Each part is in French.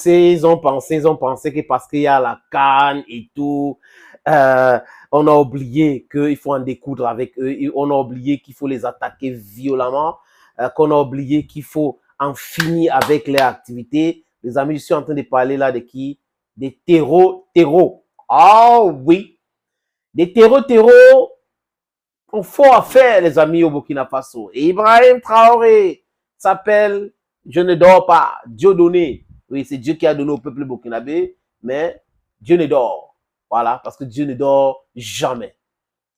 Ils ont pensé que parce qu'il y a la CAN et tout, on a oublié qu'il faut en découdre avec eux, on a oublié qu'il faut les attaquer violemment, qu'on a oublié qu'il faut en finir avec leurs activités. Les amis, je suis en train de parler là de qui? Des terreaux. Ah oui, des terreaux ont fort à faire, les amis, au Burkina Faso. Et Ibrahim Traoré s'appelle Je ne dors pas, Dieu donné. Oui, c'est Dieu qui a donné au peuple burkinabé, mais Dieu ne dort. Voilà, parce que Dieu ne dort jamais.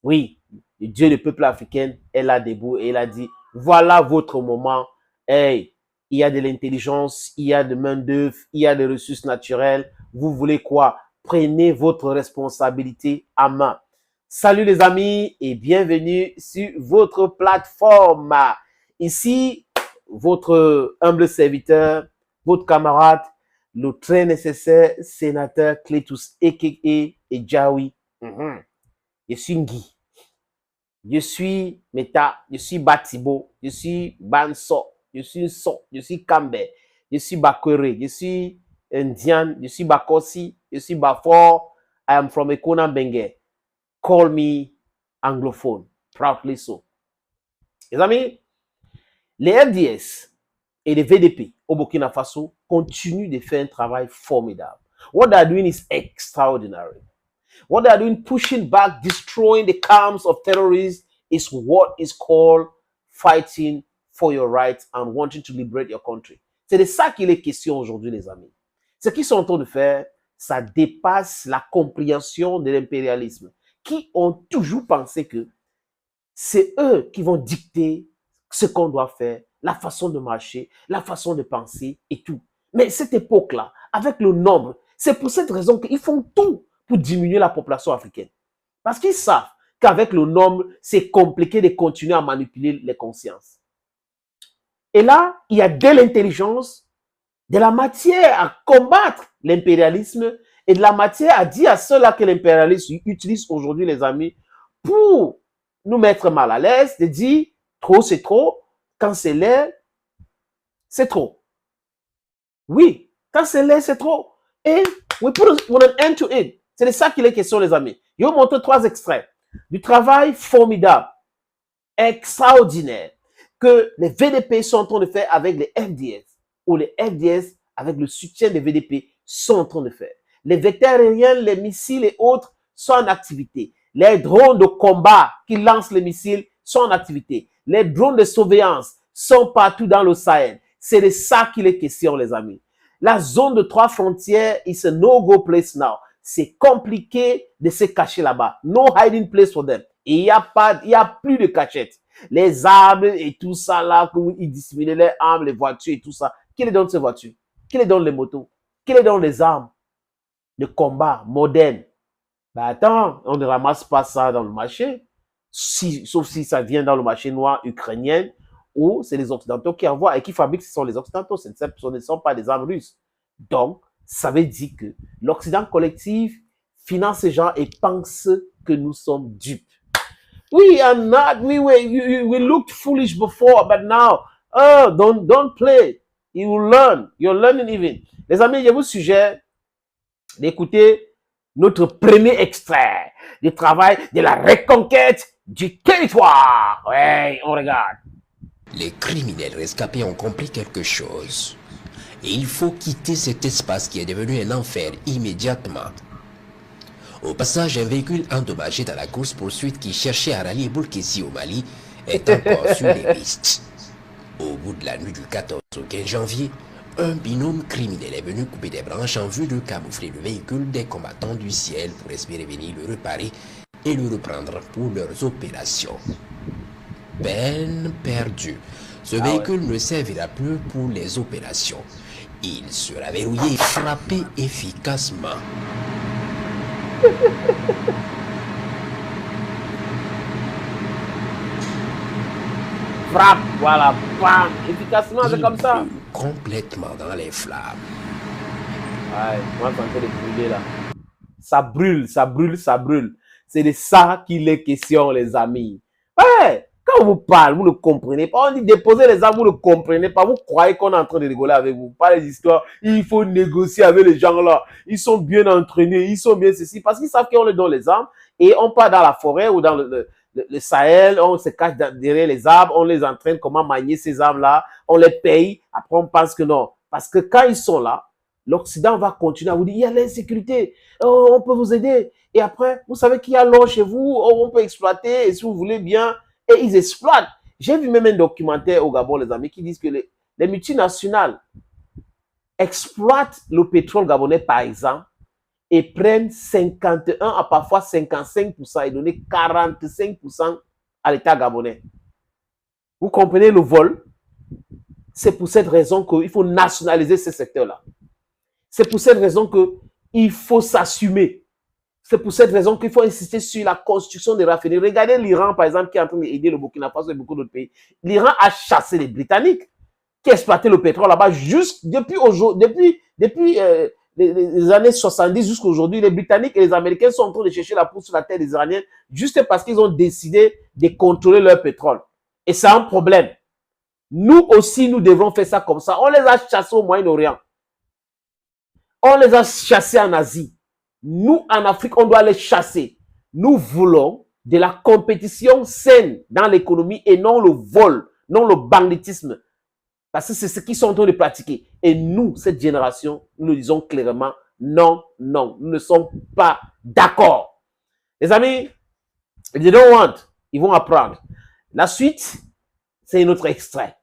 Oui, le Dieu du peuple africain est là debout et il a dit, voilà votre moment. Hey, il y a de l'intelligence, il y a de main-d'œuvre, il y a des ressources naturelles. Vous voulez quoi? Prenez votre responsabilité à main. Salut les amis et bienvenue sur votre plateforme. Ici, votre humble serviteur, votre camarade, le très nécessaire sénateur Clétus Ekeke et Jawi. Je suis Nguy. Je suis Meta, je suis Batibo, je suis Banso, je suis So, je suis Kambe, je suis Bakwere, je suis Indian, je suis Bakosi, je suis Bafor. I am from Ekona Bengue. Call me anglophone, proudly so. Les amis, les FDS et les VDP au Burkina Faso continuent de faire un travail formidable. What they are doing is extraordinary. What they are doing, pushing back, destroying the camps of terrorists, is what is called fighting for your rights and wanting to liberate your country. C'est de ça qu'il est question aujourd'hui, les amis. Ce qu'ils sont en train de faire, ça dépasse la compréhension de l'impérialisme, qui ont toujours pensé que c'est eux qui vont dicter ce qu'on doit faire, la façon de marcher, la façon de penser et tout. Mais cette époque-là, avec le nombre, c'est pour cette raison qu'ils font tout pour diminuer la population africaine. Parce qu'ils savent qu'avec le nombre, c'est compliqué de continuer à manipuler les consciences. Et là, il y a de l'intelligence, de la matière à combattre l'impérialisme et de la matière à dire à ceux-là que l'impérialisme utilise aujourd'hui, les amis, pour nous mettre mal à l'aise, de dire trop c'est trop, quand c'est laid, c'est trop. Oui, quand c'est laid, c'est trop. Et we put an end to it. C'est de ça qu'il est question, les amis. Je vais vous montrer 3 extraits du travail formidable, extraordinaire, que les VDP sont en train de faire avec les FDS, ou les FDS, avec le soutien des VDP, sont en train de faire. Les vecteurs aériens, les missiles et autres sont en activité. Les drones de combat qui lancent les missiles sont en activité. Les drones de surveillance sont partout dans le Sahel. C'est de ça qu'il est question, les amis. La zone de 3 frontières is a no-go place now. C'est compliqué de se cacher là-bas. No hiding place for them. Et il y a plus de cachette. Les armes et tout ça là, ils dissimulent les armes, les voitures et tout ça. Qui les donne ces voitures? Qui les donne les motos? Qui les donne les armes de combat modernes? Ben attends, on ne ramasse pas ça dans le marché. Sauf si ça vient dans le marché noir ukrainien, ou c'est les Occidentaux qui envoient et qui fabriquent, ce sont les Occidentaux, ce ne sont pas des armes russes. Donc, ça veut dire que l'Occident collectif finance ces gens et pense que nous sommes dupes. We are not, we looked foolish before, but now, don't play. You will learn. You're learning even. Les amis, je vous suggère d'écouter notre premier extrait du travail de la reconquête du territoire. Ouais, on regarde. Les criminels rescapés ont compris quelque chose. Et il faut quitter cet espace qui est devenu un enfer immédiatement. Au passage, un véhicule endommagé dans la course-poursuite qui cherchait à rallier Boulkessi au Mali est encore sur les pistes. Au bout de la nuit du 14 au 15 janvier, un binôme criminel est venu couper des branches en vue de camoufler le véhicule des combattants du ciel pour espérer venir le réparer et le reprendre pour leurs opérations. Peine perdue. Ce véhicule ne servira plus pour les opérations. Il sera verrouillé et frappé efficacement. Frappe, voilà, bam, efficacement, c'est comme ça. Complètement dans les flammes. Ouais, moi, c'est en train de brûler là. Ça brûle, ça brûle, ça brûle. C'est de ça qu'il est question, les amis. Ouais, quand on vous parle, vous ne comprenez pas. On dit déposez les armes, vous ne comprenez pas. Vous croyez qu'on est en train de rigoler avec vous. Pas les histoires. Il faut négocier avec les gens là. Ils sont bien entraînés, ils sont bien ceci. Parce qu'ils savent qu'on leur donne les armes et on part dans la forêt ou dans le Sahel, on se cache derrière les arbres, on les entraîne comment manier ces armes-là, on les paye. Après, on pense que non. Parce que quand ils sont là, l'Occident va continuer à vous dire, il y a l'insécurité, oh, on peut vous aider. Et après, vous savez qu'il y a l'or chez vous, oh, on peut exploiter, et si vous voulez bien, et ils exploitent. J'ai vu même un documentaire au Gabon, les amis, qui disent que les multinationales exploitent le pétrole gabonais, par exemple, et prennent 51 à parfois 55% et donnent 45% à l'État gabonais. Vous comprenez le vol? C'est pour cette raison qu'il faut nationaliser ce secteur-là. C'est pour cette raison qu'il faut s'assumer. C'est pour cette raison qu'il faut insister sur la construction des raffineries. Regardez l'Iran, par exemple, qui est en train d'aider le Burkina Faso et beaucoup d'autres pays. L'Iran a chassé les Britanniques qui exploitaient le pétrole là-bas depuis les années 70 jusqu'à aujourd'hui. Les Britanniques et les Américains sont en train de chercher la pousse sur la terre des Iraniens juste parce qu'ils ont décidé de contrôler leur pétrole. Et c'est un problème. Nous aussi, nous devrons faire ça comme ça. On les a chassés au Moyen-Orient. On les a chassés en Asie. Nous, en Afrique, on doit les chasser. Nous voulons de la compétition saine dans l'économie et non le vol, non le banditisme. Parce que c'est ce qu'ils sont en train de pratiquer. Et nous, cette génération, nous le disons clairement, non, non, nous ne sommes pas d'accord. Les amis, they don't want, ils vont apprendre. La suite, c'est un autre extrait.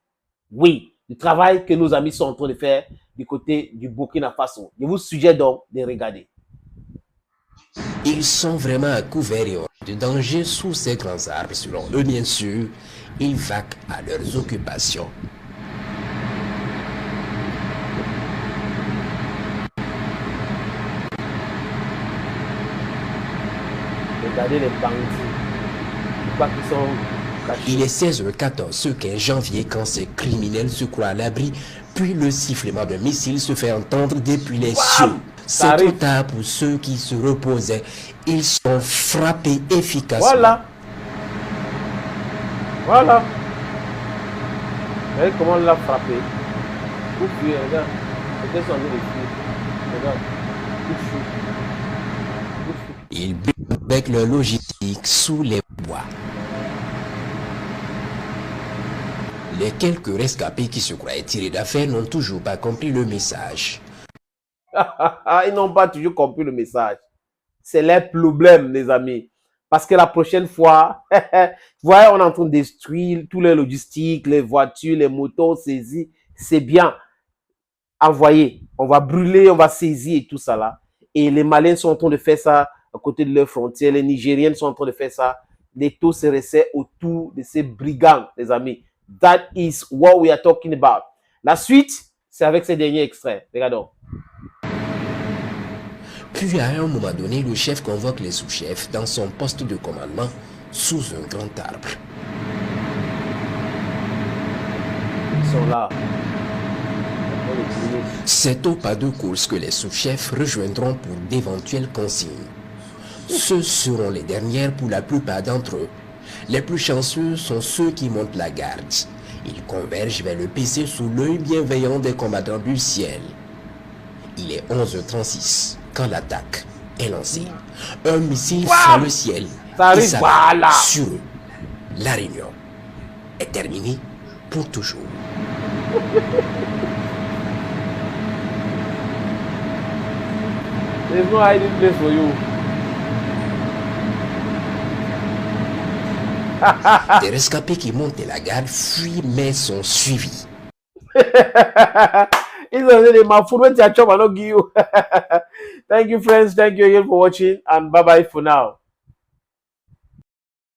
Oui, le travail que nos amis sont en train de faire du côté du Burkina Faso. Je vous suggère donc de regarder. Ils sont vraiment à couvert et hors de danger sous ces grands arbres. Selon eux, bien sûr, ils vaquent à leurs occupations. Regardez les bandits. Pourquoi ils sont cachés? Il est 16h14 ce 15 janvier quand ces criminels se croient à l'abri, puis le sifflement d'un missile se fait entendre depuis les cieux. C'est trop tard pour ceux qui se reposaient. Ils sont frappés efficacement. Voilà. Voilà. Vous voyez comment on l'a frappé? Vous fuyez, regarde. Regarde son nez de fuir. Regarde. Vous fuyez. Ils butent avec leur logistique sous les bois. Les quelques rescapés qui se croyaient tirés d'affaire n'ont toujours pas compris le message. Ils n'ont pas toujours compris le message. C'est leur problème, les amis. Parce que la prochaine fois, vous voyez, on est en train de détruire tous les logistiques, les voitures, les motos saisies. C'est bien. Envoyé. On va brûler, on va saisir et tout ça là. Et les Maliens sont en train de faire ça à côté de leurs frontières. Les Nigériens sont en train de faire ça. Les taux se resserrent autour de ces brigands, les amis. That is what we are talking about. La suite, c'est avec ces derniers extraits. Regardons. Puis à un moment donné, le chef convoque les sous-chefs dans son poste de commandement sous un grand arbre. Ils sont là. C'est au pas de course que les sous-chefs rejoindront pour d'éventuelles consignes. Ce seront les dernières pour la plupart d'entre eux. Les plus chanceux sont ceux qui montent la garde. Ils convergent vers le PC sous l'œil bienveillant des combattants du ciel. Il est 11h36 quand l'attaque est lancée. Un missile sur le ciel Ça arrive, voilà. sur eux. La réunion est terminée pour toujours. There's no hiding place for you. Des rescapés qui montent la garde fuient mais sont suivis. Thank you, friends. Thank you again for watching, and bye bye for now.